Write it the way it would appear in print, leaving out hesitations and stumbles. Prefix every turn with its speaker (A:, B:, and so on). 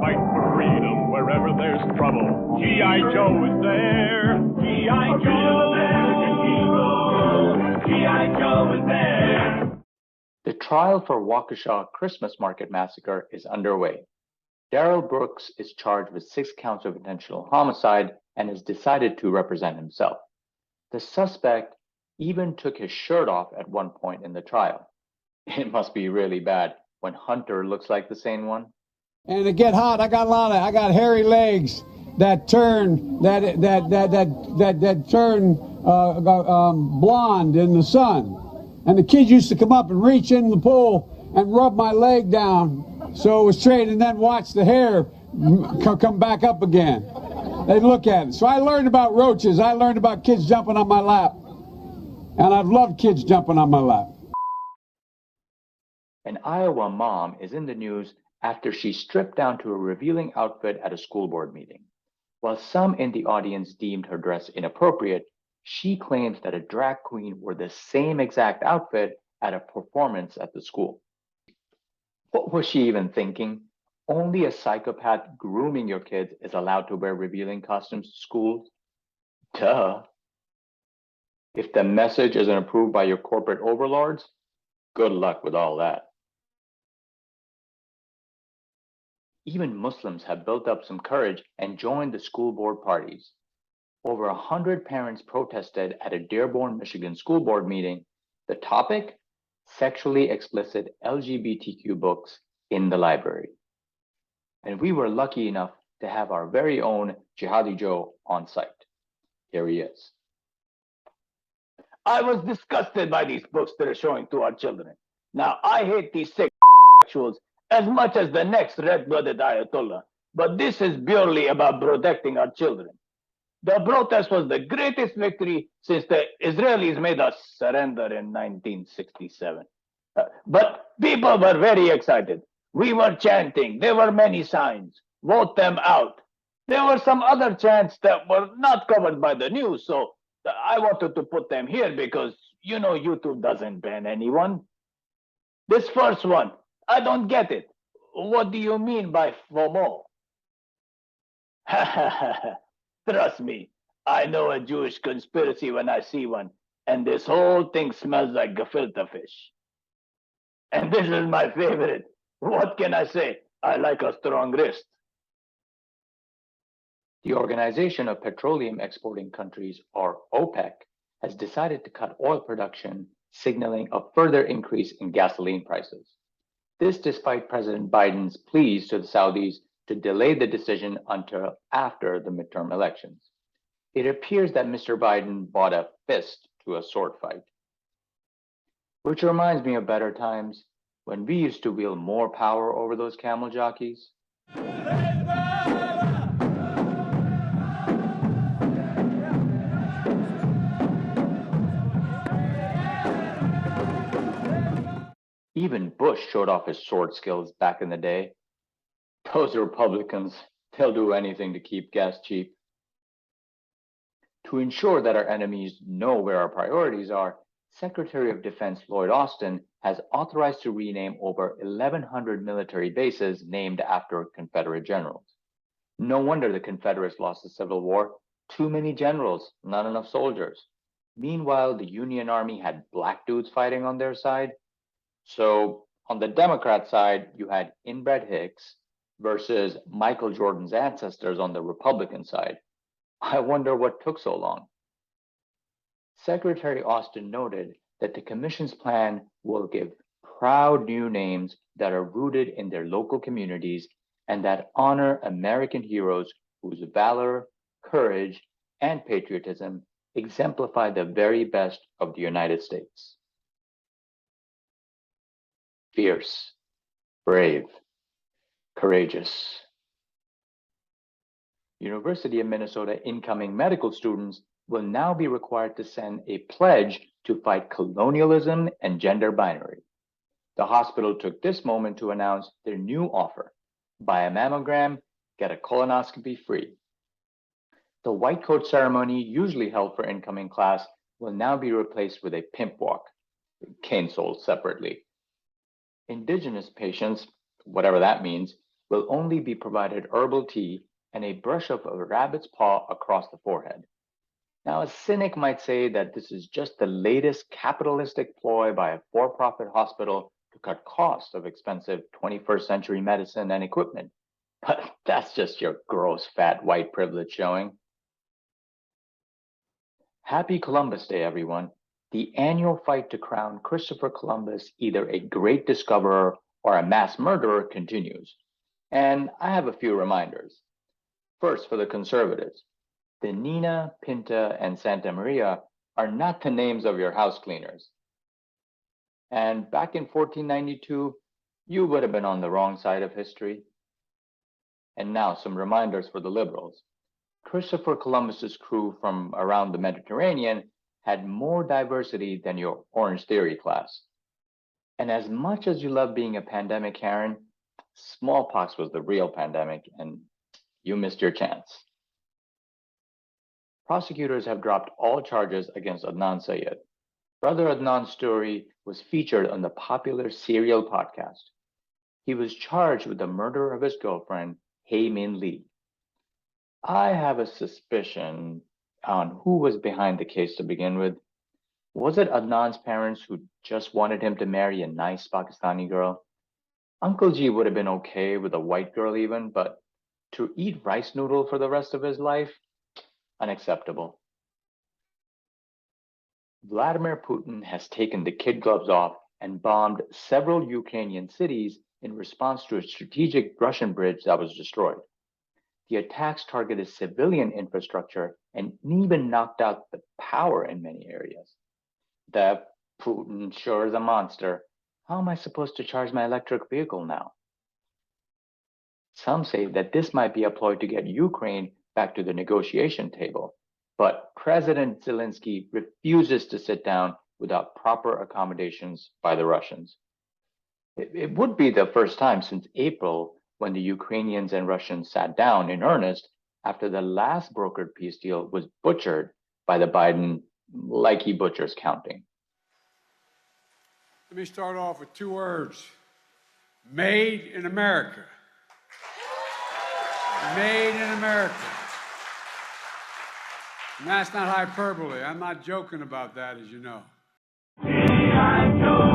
A: fight for freedom wherever there's trouble. G.I. Joe is there. G.I. Joe, American hero. G.I. Joe is there.
B: The trial for Waukesha Christmas Market Massacre is underway. Darrell Brooks is charged with 6 counts of intentional homicide and has decided to represent himself. The suspect even took his shirt off at one point in the trial. It must be really bad when Hunter looks like the sane one.
C: And to get hot, I got hairy legs that turn blonde in the sun. And the kids used to come up and reach in the pool and rub my leg down so it was straight, and then watch the hair come back up again. They'd look at it. So I learned about roaches. I learned about kids jumping on my lap. And I've loved kids jumping on my lap.
B: An Iowa mom is in the news after she stripped down to a revealing outfit at a school board meeting. While some in the audience deemed her dress inappropriate, she claims that a drag queen wore the same exact outfit at a performance at the school. What was she even thinking? Only a psychopath grooming your kids is allowed to wear revealing costumes to school? Duh. If the message isn't approved by your corporate overlords, good luck with all that. Even Muslims have built up some courage and joined the school board parties. Over 100 parents protested at a Dearborn, Michigan school board meeting. The topic? Sexually explicit LGBTQ books in the library. And we were lucky enough to have our very own Jihadi Joe on site. Here he is.
D: I was disgusted by these books they're showing to our children. Now, I hate these sick sexuals as much as the next red-blooded Ayatollah, but this is purely about protecting our children. The protest was the greatest victory since the Israelis made us surrender in 1967. But people were very excited. We were chanting. There were many signs. Vote them out. There were some other chants that were not covered by the news, so I wanted to put them here because, you know, YouTube doesn't ban anyone. This first one, I don't get it. What do you mean by FOMO? Trust me, I know a Jewish conspiracy when I see one, and this whole thing smells like gefilte fish. And this is my favorite. What can I say? I like a strong wrist.
B: The Organization of Petroleum Exporting Countries, or OPEC, has decided to cut oil production, signaling a further increase in gasoline prices. This despite President Biden's pleas to the Saudis to delay the decision until after the midterm elections. It appears that Mr. Biden bought a fist to a sword fight. Which reminds me of better times when we used to wield more power over those camel jockeys. Even Bush showed off his sword skills back in the day. Those Republicans, they'll do anything to keep gas cheap. To ensure that our enemies know where our priorities are, Secretary of Defense Lloyd Austin has authorized to rename over 1,100 military bases named after Confederate generals. No wonder the Confederates lost the Civil War. Too many generals, not enough soldiers. Meanwhile, the Union Army had black dudes fighting on their side. So on the Democrat side, you had inbred Hicks versus Michael Jordan's ancestors on the Republican side. I wonder what took so long. Secretary Austin noted that the commission's plan will give proud new names that are rooted in their local communities and that honor American heroes whose valor, courage, and patriotism exemplify the very best of the United States. Fierce, brave, courageous. University of Minnesota incoming medical students will now be required to send a pledge to fight colonialism and gender binary. The hospital took this moment to announce their new offer: buy a mammogram, get a colonoscopy free. The white coat ceremony usually held for incoming class will now be replaced with a pimp walk, cane sold separately. Indigenous patients, whatever that means, will only be provided herbal tea and a brush of a rabbit's paw across the forehead. Now, a cynic might say that this is just the latest capitalistic ploy by a for-profit hospital to cut costs of expensive 21st century medicine and equipment. But that's just your gross, fat, white privilege showing. Happy Columbus Day, everyone. The annual fight to crown Christopher Columbus either a great discoverer or a mass murderer continues. And I have a few reminders. First, for the conservatives, the Nina, Pinta, and Santa Maria are not the names of your house cleaners. And back in 1492, you would have been on the wrong side of history. And now some reminders for the liberals. Christopher Columbus's crew from around the Mediterranean had more diversity than your Orange Theory class. And as much as you love being a pandemic Karen, smallpox was the real pandemic, and you missed your chance. Prosecutors have dropped all charges against Adnan Syed. Brother Adnan's story was featured on the popular Serial podcast. He was charged with the murder of his girlfriend, Hae Min Lee. I have a suspicion on who was behind the case to begin with. Was it Adnan's parents who just wanted him to marry a nice Pakistani girl? Uncle G would have been okay with a white girl even, but to eat rice noodle for the rest of his life? Unacceptable. Vladimir Putin has taken the kid gloves off and bombed several Ukrainian cities in response to a strategic Russian bridge that was destroyed. The attacks targeted civilian infrastructure and even knocked out the power in many areas. The Putin sure is a monster. How am I supposed to charge my electric vehicle now? Some say that this might be a ploy to get Ukraine back to the negotiation table, but President Zelensky refuses to sit down without proper accommodations by the Russians. It would be the first time since April when the Ukrainians and Russians sat down in earnest after the last brokered peace deal was butchered by the Biden, like he butchers counting.
C: Let me start off with two words. Made in America. Made in America. And that's not hyperbole. I'm not joking about that, as you know.
A: G.I. Joe.